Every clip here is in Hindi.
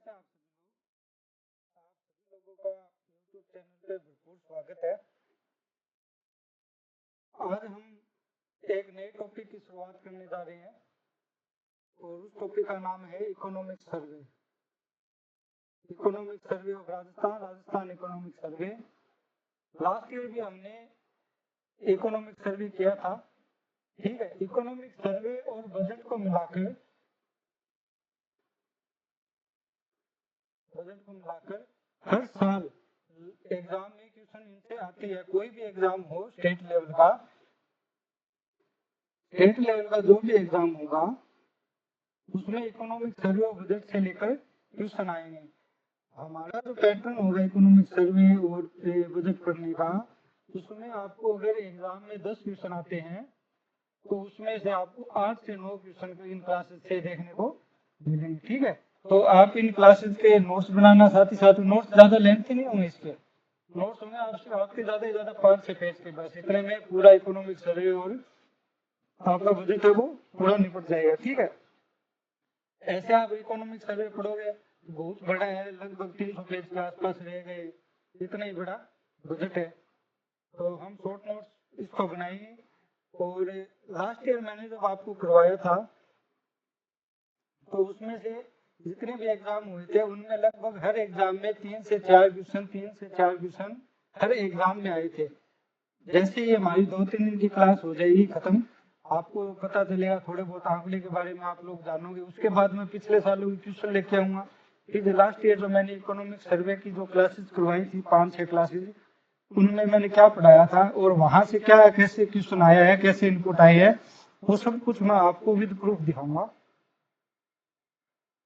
कैसे हैं आप सभी लोगों का YouTube चैनल पे भरपूर स्वागत है। आज हम एक नए टॉपिक की शुरुआत करने जा रहे हैं और उस टॉपिक का नाम है economic survey. Economic survey of Rajasthan economic survey. Last year भी हमने इकोनॉमिक सर्वे किया था, ठीक है। इकोनॉमिक सर्वे और बजट को मिलाकर हर साल एग्जाम में क्वेश्चन इनसे आती है। कोई भी एग्जाम हो, स्टेट लेवल का जो भी एग्जाम होगा उसमें इकोनॉमिक सर्वे और बजट से लेकर क्वेश्चन आएंगे। हमारा जो पैटर्न होगा इकोनॉमिक सर्वे और बजट पढ़ने का, उसमें आपको अगर एग्जाम में 10 क्वेश्चन आते हैं तो उसमें से आपको 8 से 9 क्वेश्चन इन क्लासेस से देखने को मिलेंगे, ठीक है। तो आप इन क्लासेस के नोट्स बनाना, साथ ही साथ नोट्स ज्यादा लेंथी नहीं होंगे। इसके नोट्स होंगे आपके ज्यादा से ज्यादा 5 से पेज के, बस इतने में पूरा इकोनॉमिक सर्वे और आपका बजट है वो पूरा निपट जाएगा, ठीक है। ऐसे आप इकोनॉमिक सर्वे पढ़ोगे, बहुत बड़ा है, लगभग 300 पेज के आसपास रहेगा, इतना ही बड़ा बजट है। तो हम शॉर्ट नोट्स इसको बनाएंगे। और लास्ट ईयर मैंने जब आपको करवाया था तो उसमें से जितने भी एग्जाम हुए थे उनमें लगभग हर एग्जाम में 3 से 4 क्वेश्चन हर एग्जाम में आए थे। जैसे ही हमारी 2-3 दिन की क्लास हो जाएगी खत्म, आपको पता चलेगा, थोड़े बहुत आंकड़े के बारे में आप लोग जानोगे। उसके बाद में पिछले सालों की क्वेश्चन लेके आऊंगा। फिर लास्ट ईयर जो मैंने इकोनॉमिक सर्वे की जो क्लासेस करवाई थी, 5-6 क्लासेस, उनमें मैंने क्या पढ़ाया था और वहां से क्या कैसे क्वेश्चन आया है, कैसे इनपुट आई है, वो सब कुछ मैं आपको विद प्रूफ दिखाऊंगा।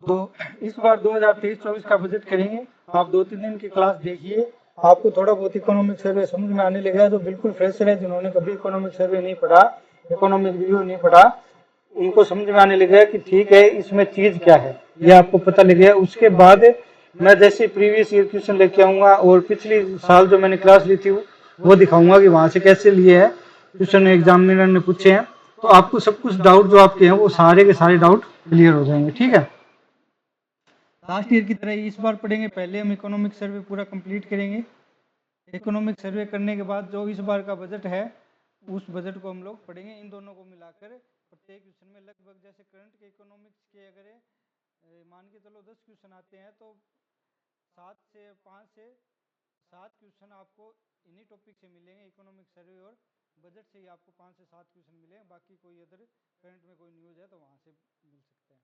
तो इस बार 2023-24 का बजट करेंगे। आप 2-3 दिन की क्लास देखिए, आपको थोड़ा बहुत इकोनॉमिक सर्वे समझ में आने लगेगा। जो बिल्कुल फ्रेशर है, जिन्होंने कभी इकोनॉमिक सर्वे नहीं पढ़ा, इकोनॉमिक रिव्यू नहीं पढ़ा, उनको समझ में आने लगेगा कि ठीक है इसमें चीज क्या है, ये आपको पता लगेगा। उसके बाद मैं जैसे प्रीवियस ईयर क्वेश्चन लेके आऊंगा और पिछली साल जो मैंने क्लास ली थी वो दिखाऊंगा कि वहां से कैसे लिए है क्वेश्चन, एग्जामिनर ने पूछे हैं। तो आपको सब कुछ डाउट जो आपके हैं वो सारे के सारे डाउट क्लियर हो जाएंगे, ठीक है। लास्ट ईयर की तरह इस बार पढ़ेंगे। पहले हम इकोनॉमिक सर्वे पूरा कंप्लीट करेंगे। इकोनॉमिक सर्वे करने के बाद जो इस बार का बजट है उस बजट को हम लोग पढ़ेंगे। इन दोनों को मिलाकर प्रत्येक क्वेश्चन में लगभग, जैसे करंट के इकोनॉमिक्स के अगर मान के चलो 10 क्वेश्चन आते हैं तो 5 से 7 क्वेश्चन आपको इन्हीं टॉपिक से मिलेंगे। इकोनॉमिक सर्वे और बजट से ही आपको 5 से 7 क्वेश्चन मिलेंगे। बाकी कोई अदर करंट में कोई न्यूज है तो वहां से मिल सकते हैं।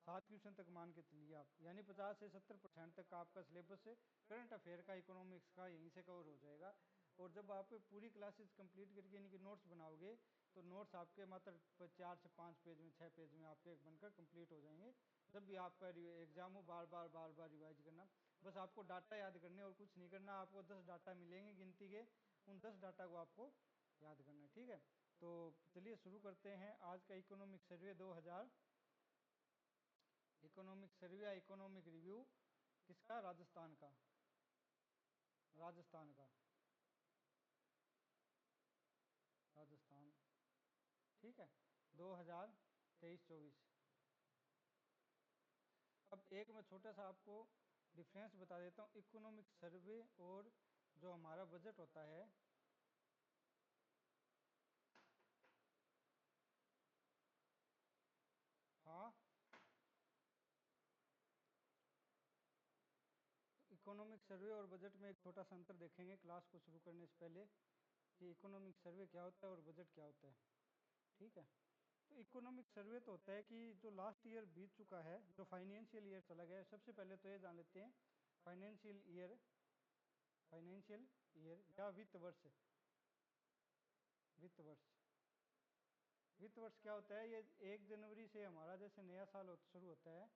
7 क्वेश्चन तक मान के चलिए आप, यानी 50 से 70% तक आपका सिलेबस करंट अफेयर का, इकोनॉमिक्स का यहीं से कवर हो जाएगा। और जब आप पूरी क्लासेस कंप्लीट करके इनके नोट्स बनाओगे तो नोट्स आपके मात्र 4 से 5 पेज में, 6 पेज में आपके बनकर कंप्लीट हो जाएंगे। जब भी आपका एग्जाम हो बार बार रिवाइज करना, बस आपको डाटा याद करने और कुछ नहीं करना। आपको 10 डाटा मिलेंगे गिनती के, उन 10 डाटा को आपको याद करना है, ठीक है। तो चलिए शुरू करते हैं आज का इकोनॉमिक सर्वे 2000 इकोनॉमिक सर्वे या इकोनॉमिक रिव्यू किसका? राजस्थान का। राजस्थान, ठीक है। 2023-24। अब एक मैं छोटा सा आपको डिफरेंस बता देता हूँ इकोनॉमिक सर्वे और जो हमारा बजट होता है। हाँ, इकोनॉमिक सर्वे और बजट में एक छोटा सा अंतर देखेंगे क्लास को शुरू करने से पहले, कि इकोनॉमिक सर्वे क्या होता है और बजट क्या होता है, ठीक है। तो इकोनॉमिक सर्वे तो होता है कि जो लास्ट ईयर बीत चुका है, जो फाइनेंशियल ईयर चला गया है। सबसे पहले तो ये जान लेते हैं फाइनेंशियल ईयर या वित्त वर्ष। वित्त वर्ष क्या होता है? ये 1 जनवरी से हमारा जैसे नया साल शुरू होता है,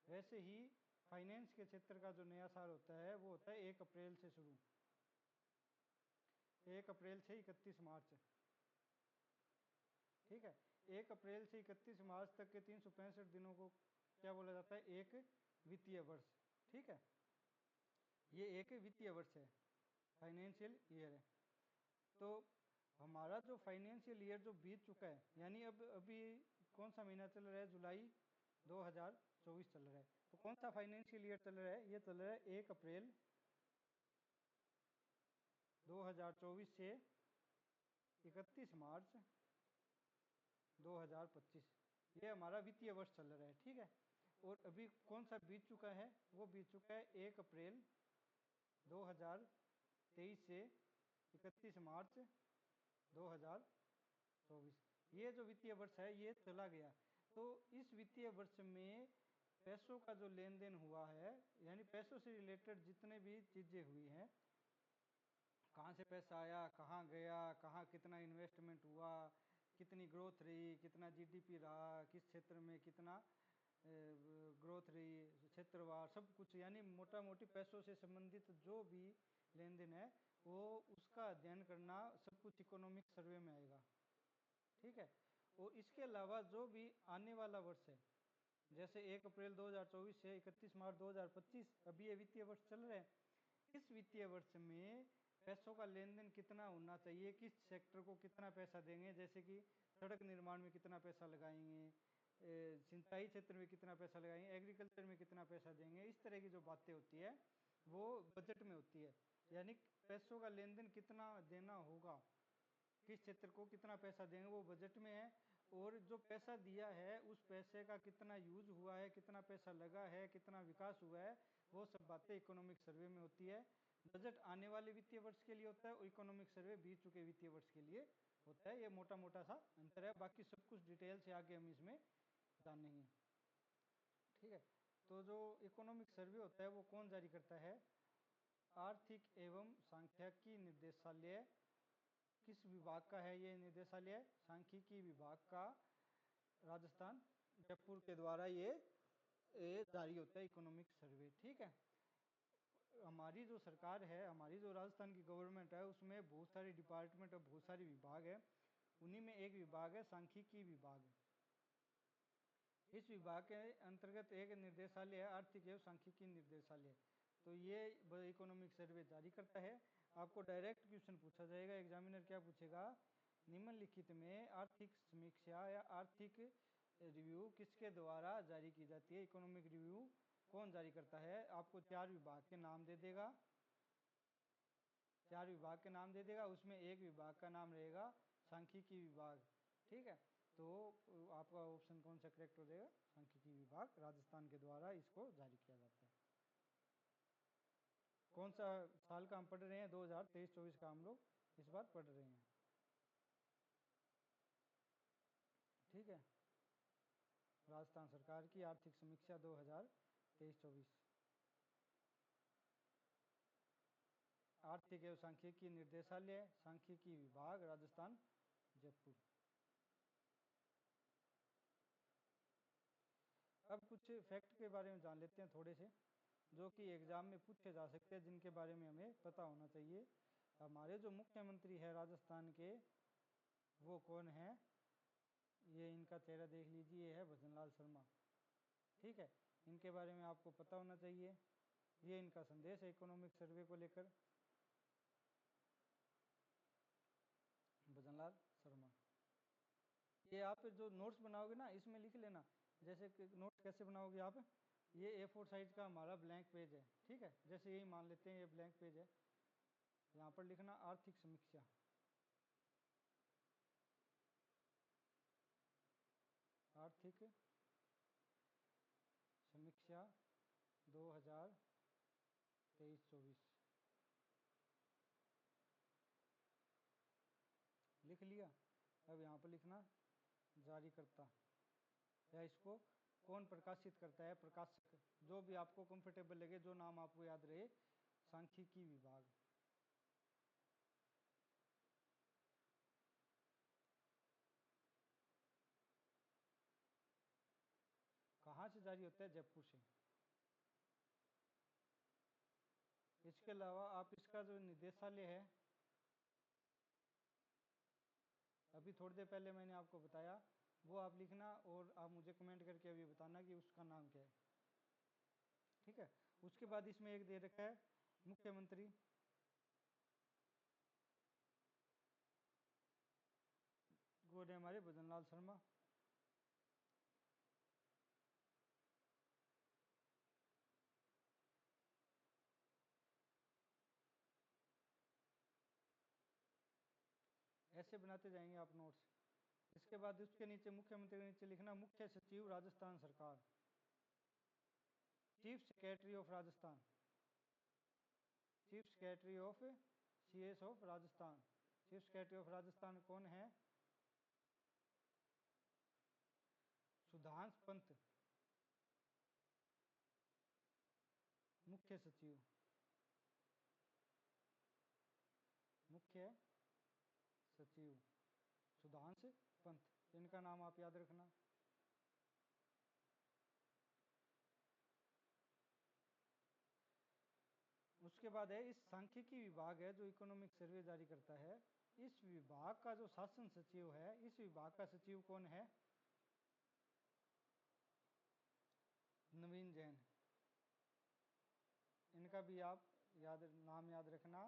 वैसे ही फाइनेंस के क्षेत्र का जो नया साल होता है वो होता है 1 अप्रैल से शुरू, 1 अप्रैल से 31 मार्च, ठीक है। 1 अप्रैल से 31 मार्च तक के 365 दिनों को क्या बोला जाता है? एक वित्तीय वर्ष, ठीक है। ये एक वित्तीय वर्ष है, फाइनेंशियल ईयर है। तो हमारा जो फाइनेंशियल ईयर जो बीत चुका है, यानी अब अभी कौन सा महीना चल रहा है? जुलाई, 2024 चल रहा है। तो कौन सा फाइनेंशियल ईयर चल रहा है? ये चल रहा है 1 अप्रैल 2024 से 31 मार्च 2025, ये हमारा वित्तीय वर्ष चल रहा है। ठीक है, और अभी कौन सा बीत चुका है? वो बीत चुका है 1 अप्रैल 2023 से 31 मार्च 2024। ये जो वित्तीय वर्ष है ये चला गया। तो इस वित्तीय वर्ष में पैसों का जो लेन देन हुआ है, यानी पैसों से रिलेटेड जितने भी चीज़ें हुई हैं, कहाँ से पैसा आया, कहाँ गया, कहाँ कितना इन्वेस्टमेंट हुआ, कितनी ग्रोथ रही, कितना जीडीपी रहा, किस क्षेत्र में कितना ग्रोथ रही, क्षेत्रवार सब कुछ, यानी मोटा मोटी पैसों से संबंधित जो भी लेन देन है वो उसका अध्ययन करना सब कुछ इकोनॉमिक सर्वे में आएगा। ठीक है, और इसके अलावा जो भी आने वाला वर्ष है, जैसे 1 अप्रैल 2024 से 31 मार्च 2025, अभी ये वित्तीय वर्ष चल रहे हैं, इस वित्तीय वर्ष में पैसों का लेन देन कितना होना चाहिए, किस सेक्टर को कितना पैसा देंगे, जैसे कि सड़क निर्माण में कितना पैसा लगाएंगे, सिंचाई क्षेत्र में कितना पैसा लगाएंगे, एग्रीकल्चर में कितना पैसा देंगे, इस तरह की जो बातें होती है वो बजट में होती है। यानी पैसों का लेन देन कितना देना होगा, किस क्षेत्र को कितना पैसा देंगे, वो बजट में है। और जो पैसा दिया है उस पैसे का कितना यूज हुआ है, कितना पैसा लगा है, कितना विकास हुआ है, वो सब बातें इकोनॉमिक सर्वे में होती है। बजट आने वाले वित्तीय वर्ष के लिए होता है और इकोनॉमिक सर्वे बीत चुके वित्तीय वर्ष के लिए होता है। ये मोटा मोटा सा अंतर है, बाकी सब कुछ डिटेल से आगे हम इसमें जानेंगे। ठीक है, तो जो इकोनॉमिक सर्वे होता है वो कौन जारी करता है? आर्थिक एवं सांख्यिकी निर्देशालय। किस विभाग का है ये निर्देशालय? सांख्यिकी विभाग का, राजस्थान जयपुर के द्वारा ये जारी होता है इकोनॉमिक सर्वे। ठीक है, हमारी जो सरकार है, हमारी जो राजस्थान की गवर्नमेंट है, उसमें बहुत सारे डिपार्टमेंट और बहुत सारे विभाग है। उन्हीं में एक विभाग है सांख्यिकी विभाग। इस विभाग के अंतर्गत एक निर्देशालय है, आर्थिक एवं सांख्यिकी निर्देशालय। तो ये इकोनॉमिक सर्वे जारी करता है। आपको डायरेक्ट क्वेश्चन पूछा जाएगा, एग्जामिनर क्या पूछेगा? निम्नलिखित में आर्थिक समीक्षा या आर्थिक रिव्यू किसके द्वारा जारी की जाती है? इकोनॉमिक रिव्यू कौन जारी करता है? आपको 4 विभाग के नाम दे देगा, 4 विभाग के नाम दे देगा, उसमें एक विभाग का नाम रहेगा सांख्यिकी विभाग। ठीक है, तो आपका ऑप्शन कौन सा करेक्ट हो जाएगा? सांख्यिकी विभाग, राजस्थान के द्वारा इसको जारी किया जाता है। कौन सा साल का हम पढ़ रहे हैं? 2023-24 का हम लोग इस बार पढ़ रहे हैं। ठीक है, राजस्थान सरकार की आर्थिक समीक्षा 2023-24, आर्थिक एवं सांख्यिकी निर्देशालय, सांख्यिकी विभाग, राजस्थान जयपुर। अब कुछ फैक्ट के बारे में जान लेते हैं थोड़े से, जो कि एग्जाम में पूछे जा सकते हैं, जिनके बारे में हमें पता होना चाहिए। हमारे जो मुख्यमंत्री है राजस्थान के, वो कौन है? ये इनका चेहरा देख लीजिए, ये है भजनलाल शर्मा। ठीक है, इनके बारे में आपको पता होना चाहिए। ये इनका संदेश है इकोनॉमिक सर्वे को लेकर, भजनलाल शर्मा। ये आप जो नोट्स बनाओगे ना, इसमें लिख लेना। जैसे कि नोट कैसे बनाओगे आप? ये A4 साइज का हमारा ब्लैंक पेज है। ठीक है, जैसे यही मान लेते हैं ये ब्लैंक पेज है, यहाँ पर लिखना आर्थिक समीक्षा, आर्थिक समीक्षा 2023-24 लिख लिया। अब यहाँ पर लिखना जारी करता, या इसको कौन प्रकाशित करता है? प्रकाशक, जो भी आपको कंफर्टेबल लगे, जो नाम आपको याद रहे। सांख्यिकी विभाग। कहाँ से जारी होता है? जयपुर से। इसके अलावा आप इसका जो निदेशालय है, अभी थोड़ी देर पहले मैंने आपको बताया, वो आप लिखना और आप मुझे कमेंट करके अभी बताना कि उसका नाम क्या है। ठीक है, उसके बाद इसमें एक दे रखा है मुख्यमंत्री, वो है हमारे भजनलाल शर्मा। ऐसे बनाते जाएंगे आप नोट्स। इसके बाद उसके नीचे मुख्यमंत्री के नीचे लिखना मुख्य सचिव राजस्थान सरकार, chief secretary of Rajasthan, chief secretary of CS of Rajasthan. Chief secretary of Rajasthan कौन है? सुधांश पंत, मुख्य सचिव, मुख्य सचिव सुधांश पंत, इनका नाम आप याद रखना। उसके बाद है इस सांख्यिकी विभाग है जो इकोनॉमिक सर्वे जारी करता है, इस विभाग का जो शासन सचिव है, इस विभाग का सचिव कौन है? नवीन जैन। इनका भी आप नाम याद रखना।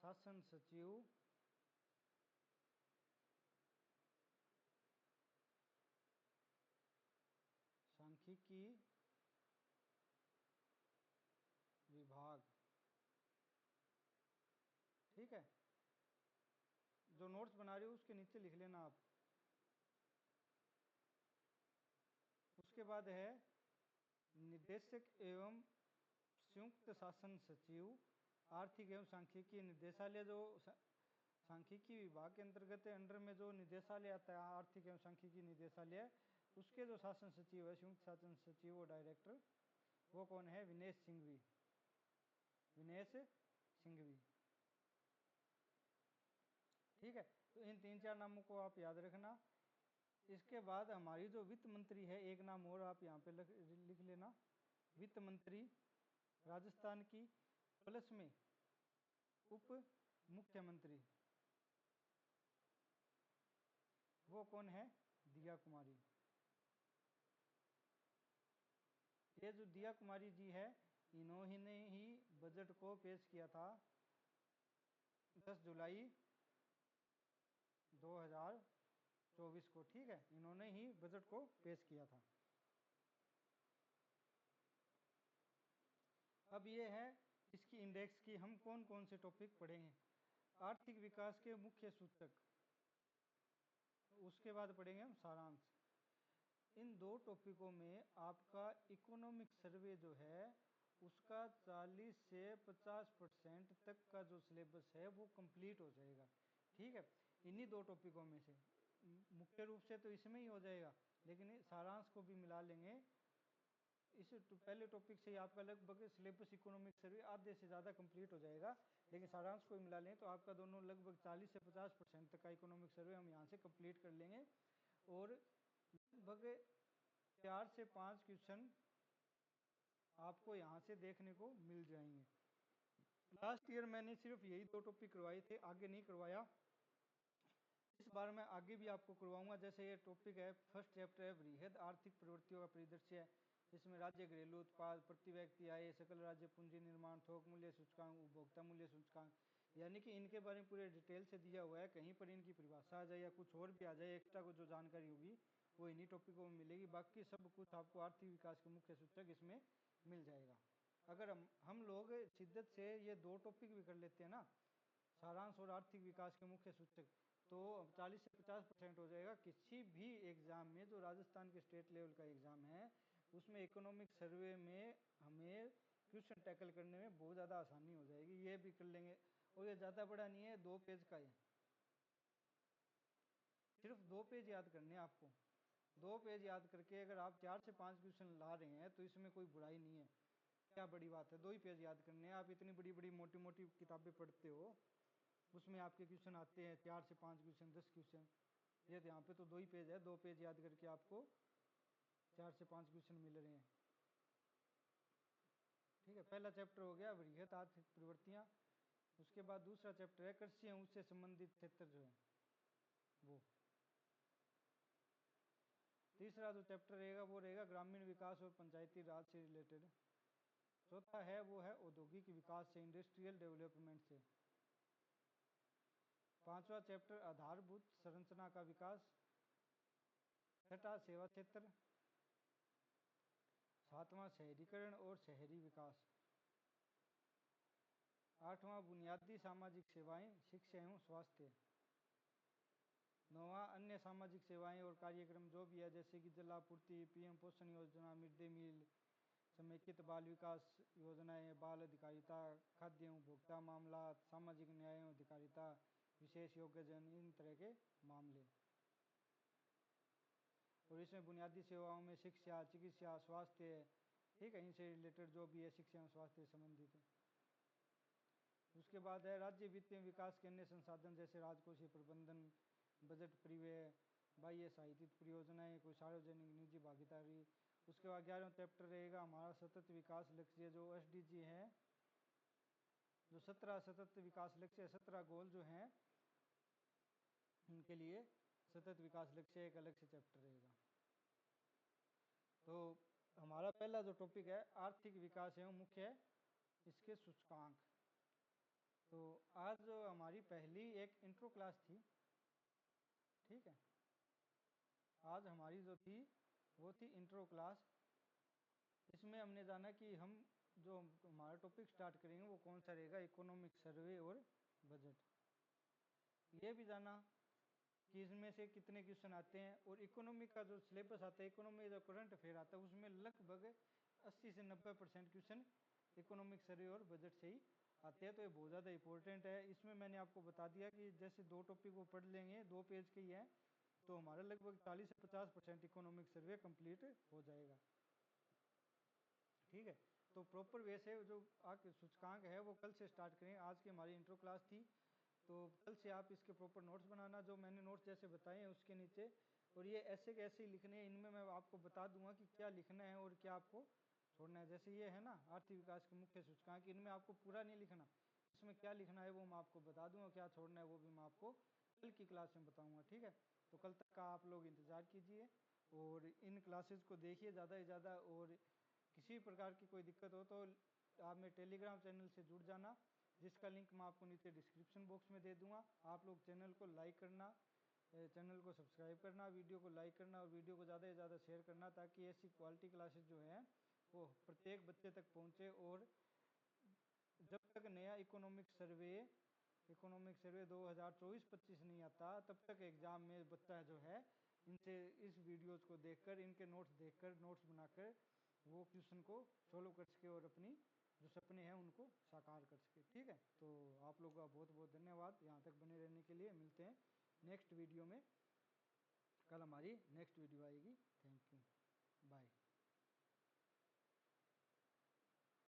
शासन सचिव सांख्यिकी विभाग, ठीक है। जो नोट्स बना रहे हो उसके नीचे लिख लेना आप। उसके बाद है निदेशक एवं संयुक्त शासन सचिव आर्थिक एवं सांख्यिकी निदेशालय, जो सांख्यिकी विभाग के अंतर्गत अंडर में जो निदेशालय आता है आर्थिक एवं सांख्यिकी निदेशालय, उसके जो शासन सचिव है, संयुक्त शासन सचिव और डायरेक्टर, वो कौन है? विनेश सिंघवी, विनेश सिंघवी, ठीक है। तो इन 3-4 नामों को आप याद रखना। इसके बाद हमारी जो वित्त मंत्री है, एक नाम और आप यहाँ पे लिख लेना, वित्त मंत्री राजस्थान की, प्लस में उप मुख्यमंत्री, वो कौन है? दिया कुमारी। ये जो दिया कुमारी जी है, इन्होंने ही बजट को पेश किया था 10 जुलाई 2024 को, ठीक है। इन्होंने ही बजट को पेश किया था। अब ये है इसकी इंडेक्स की हम कौन कौन से टॉपिक पढ़ेंगे। आर्थिक विकास के मुख्य सूचक, उसके बाद पढ़ेंगे हम सारांश। इन 2 टॉपिकों में आपका इकोनॉमिक सर्वे जो है उसका 40 से 50% तक का जो सिलेबस है वो कंप्लीट हो जाएगा, ठीक है। इन्हीं 2 टॉपिकों में से मुख्य रूप से तो इसमें ही हो जाएगा, लेकिन सारांश को भी मिला लेंगे। इस पहले टॉपिक से ही आपका लगभग सिलेबस इकोनॉमिक सर्वे आधे से ज़्यादा कंप्लीट हो जाएगा, लेकिन सारांश को मिला लें तो आपका दोनों लगभग 40 से 50% तक का इकोनॉमिक सर्वे हम यहाँ से कंप्लीट कर लेंगे। और लगभग 4 से 5 क्वेश्चन आपको यहाँ से देखने को मिल जाएंगे। लास्ट ईयर मैंने सिर्फ यही 2 टॉपिक करवाए थे, आगे नहीं करवाया। इस बार मैं आगे भी आपको करवाऊंगा। जैसे ये टॉपिक है, फर्स्ट चैप्टर है बृहद आर्थिक प्रवृत्तियों का परिदृश्य, इसमें राज्य घरेलू उत्पाद, प्रति व्यक्ति आय, सकल राज्य पूंजी निर्माण, थोक मूल्य सूचकांक, उपभोक्ता मूल्य सूचकांक, यानी कि इनके बारे में पूरे डिटेल से दिया हुआ है। कहीं पर इनकी परिभाषा आ जाए या कुछ और भी आ जाए, एक्स्ट्रा को जो जानकारी होगी वो इन्हीं टॉपिकों में मिलेगी। बाकी सब कुछ आपको आर्थिक विकास के मुख्य सूचक इसमें मिल जाएगा। अगर हम लोग शिद्दत से ये 2 टॉपिक भी कर लेते हैं ना, सारांश और आर्थिक विकास के मुख्य सूचक, तो 40 से 50% हो जाएगा। किसी भी एग्जाम में, जो राजस्थान के स्टेट लेवल का एग्जाम है, उसमें इकोनॉमिक सर्वे में हमें क्वेश्चन टैकल करने में बहुत ज़्यादा आसानी हो जाएगी। ये भी कर लेंगे, और ये ज़्यादा बड़ा नहीं है, 2 पेज का है, सिर्फ 2 पेज याद करने हैं आपको। 2 पेज याद करके अगर आप 4 से 5 क्वेश्चन ला रहे हैं तो इसमें कोई बुराई नहीं है, क्या बड़ी बात है। 2 ही पेज याद करने हैं। आप इतनी बड़ी बड़ी मोटी मोटी किताबें पढ़ते हो, उसमें आपके क्वेश्चन आते हैं 4 से 5 क्वेश्चन, 10 क्वेश्चन। ये यहाँ पे तो 2 ही पेज है, 2 पेज याद करके आपको 4 से 5 क्वेश्चन मिल रहे हैं, ठीक है। पहला चैप्टर हो गया वृहत आर्थिक प्रवृत्तियाँ। उसके बाद दूसरा चैप्टर है कृषि एवं उससे संबंधित क्षेत्र जो है वो। तीसरा जो चैप्टर रहेगा वो रहेगा ग्रामीण विकास और पंचायती राज से रिलेटेड। चौथा है वो है औद्योगिक विकास से, इंडस्ट्रियल डेवलपमेंट से। पांचवा चैप्टर आधारभूत संरचना का विकास। छठा सेवा क्षेत्र। सातवां शहरीकरण और शहरी विकास। आठवां बुनियादी सामाजिक सेवाएं, शिक्षा एवं स्वास्थ्य। 9वां अन्य सामाजिक सेवाएं और कार्यक्रम जो भी है, जैसे कि जल आपूर्ति, पीएम पोषण योजना, मिड डे मील, समेकित बाल विकास योजनाएं, बाल अधिकारिता, खाद्य एवं उपभोक्ता मामला, सामाजिक न्याय एवं अधिकारिता, विशेष योग्यजन, इन तरह के मामले। और इसमें बुनियादी सेवाओं में शिक्षा, चिकित्सा, स्वास्थ्य, ठीक है, इनसे रिलेटेड जो भी है शिक्षा एवं स्वास्थ्य से संबंधित है। उसके बाद है राज्य वित्तीय विकास के अन्य संसाधन, जैसे राजकोषीय प्रबंधन, बजट परिव्यय, बाह्य साहित्यिक परियोजनाएं, कोई सार्वजनिक निजी भागीदारी। उसके बाद 11वां चैप्टर रहेगा हमारा सतत विकास लक्ष्य, जो एसडीजी है, जो 17 सतत विकास लक्ष्य, 17 गोल जो हैं उनके लिए सतत विकास लक्ष्य एक अलग से चैप्टर रहेगा। तो हमारा पहला जो टॉपिक है आर्थिक विकास एवं मुख्य इसके सूचकांक। तो आज जो हमारी पहली एक इंट्रो क्लास थी, ठीक है, आज हमारी जो थी वो थी इंट्रो क्लास। इसमें हमने जाना कि हम जो हमारा टॉपिक स्टार्ट करेंगे वो कौन सा रहेगा, इकोनॉमिक सर्वे और बजट। ये भी जाना कि इसमें से कितने क्वेश्चन आते हैं, और इकोनॉमी का जो सिलेबस आता है, इकोनॉमी जो करंट अफेयर आता है, उसमें लगभग 80 से 90% क्वेश्चन इकोनॉमिक सर्वे और बजट से ही आते हैं। तो ये बहुत ज़्यादा इंपॉर्टेंट है। इसमें मैंने आपको बता दिया कि जैसे 2 टॉपिक वो पढ़ लेंगे, 2 पेज के ही है, तो हमारा लगभग 40 से 50% इकोनॉमिक सर्वे कंप्लीट हो जाएगा, ठीक है। तो प्रॉपर वे से जो आगे सूचकांक है वो कल से स्टार्ट करें। आज की हमारी इंट्रो क्लास थी, तो कल से आप इसके प्रॉपर नोट्स बनाना, जो मैंने नोट्स जैसे बताए हैं उसके नीचे, और ये ऐसे कैसे लिखने हैं इनमें मैं आपको बता दूंगा कि क्या लिखना है और क्या आपको छोड़ना है। जैसे ये है ना आर्थिक विकास के मुख्य सूचकांक, इनमें आपको पूरा नहीं लिखना, इसमें क्या लिखना है वो मैं आपको बता दूंगा, क्या छोड़ना है वो भी मैं आपको कल की क्लास में बताऊंगा, ठीक है। तो कल तक का आप लोग इंतज़ार कीजिए और इन क्लासेज को देखिए ज़्यादा से ज़्यादा। और किसी प्रकार की कोई दिक्कत हो तो आप मेरे टेलीग्राम चैनल से जुड़ जाना, जिसका लिंक मैं आपको नीचे डिस्क्रिप्शन बॉक्स में दे दूंगा। आप लोग चैनल को लाइक करना, चैनल को सब्सक्राइब करना, वीडियो को लाइक करना और वीडियो को ज़्यादा से ज़्यादा शेयर करना, ताकि ऐसी क्वालिटी क्लासेस जो हैं वो प्रत्येक बच्चे तक पहुँचे। और जब तक नया इकोनॉमिक सर्वे 2024-25 नहीं आता, तब तक एग्ज़ाम में बच्चा जो है इनसे इस वीडियोज़ को देखकर, इनके नोट्स देखकर, नोट्स बनाकर वो क्वेश्चन को सॉल्व कर सके और अपनी जो सपने हैं उनको साकार कर सके, ठीक है। तो आप लोगों का बहुत बहुत धन्यवाद यहाँ तक बने रहने के लिए। मिलते हैं नेक्स्ट वीडियो में, कल हमारी नेक्स्ट वीडियो आएगी। Thank you.